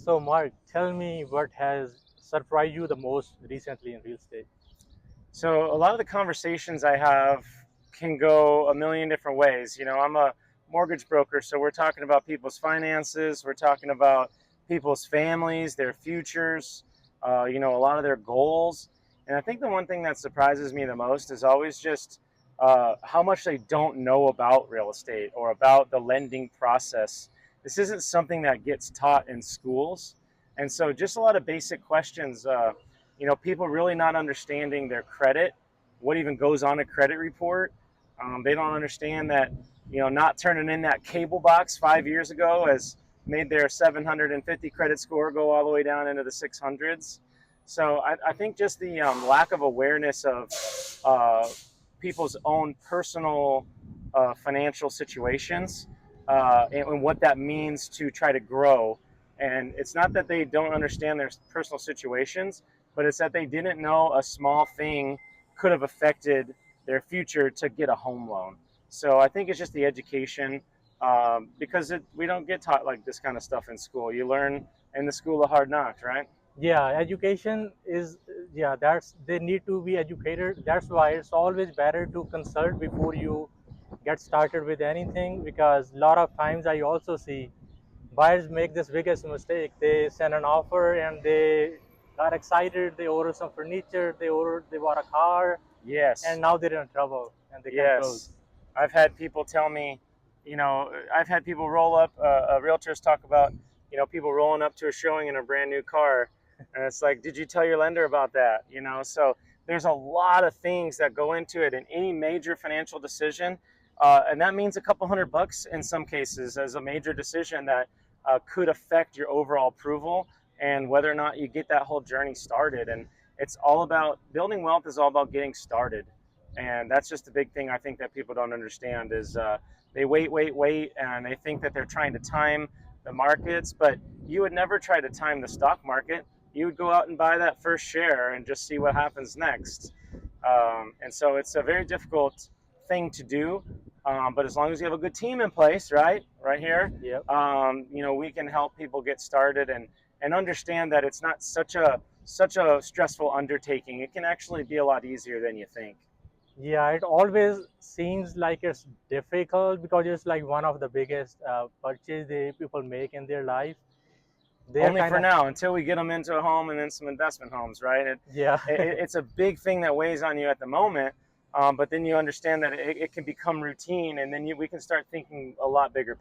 So, Mark, tell me what has surprised you the most recently in real estate? So a lot of the conversations I have can go a million different ways. I'm a mortgage broker, so we're talking about people's finances, we're talking about people's families, their futures, a lot of their goals. And I think the one thing that surprises me the most is always just how much they don't know about real estate or about the lending process. This isn't something that gets taught in schools. And so just a lot of basic questions. People really not understanding their credit, what even goes on a credit report. They don't understand that, not turning in that cable box 5 years ago has made their 750 credit score go all the way down into the 600s. So I think just the lack of awareness of uh, people's own personal financial situations and what that means to try to grow. And it's not that they don't understand their personal situations, but it's that they didn't know a small thing could have affected their future to get a home loan. So I think it's just the education, because we don't get taught like this kind of stuff in school. You learn in the school of hard knocks, right? Yeah, education is, yeah, that's, they need to be educated. That's why it's always better to consult before you get started with anything, because a lot of times I also see buyers make this biggest mistake. They send an offer and they got excited, they order some furniture, they bought a car, and Yes. now they're in trouble and they can't Yes, close. I've had people tell me, I've had people roll up. Realtors talk about, people rolling up to a showing in a brand new car, and it's like, did you tell your lender about that? So there's a lot of things that go into it in any major financial decision, and that means a couple $100 in some cases as a major decision that could affect your overall approval and whether or not you get that whole journey started. And it's all about building wealth is all about getting started. And that's just the big thing I think that people don't understand is they wait, and they think that they're trying to time the markets, but you would never try to time the stock market. You would go out and buy that first share and just see what happens next. And so it's a very difficult thing to do. But as long as you have a good team in place, right here, Yep. we can help people get started and understand that it's not such a stressful undertaking. It can actually be a lot easier than you think. Yeah, it always seems like it's difficult because it's like one of the biggest purchase they people make in their life. They're Only kind for of, now, until we get them into a home and then some investment homes, right? yeah. It's a big thing that weighs on you at the moment, but then you understand that it can become routine, and then we can start thinking a lot bigger.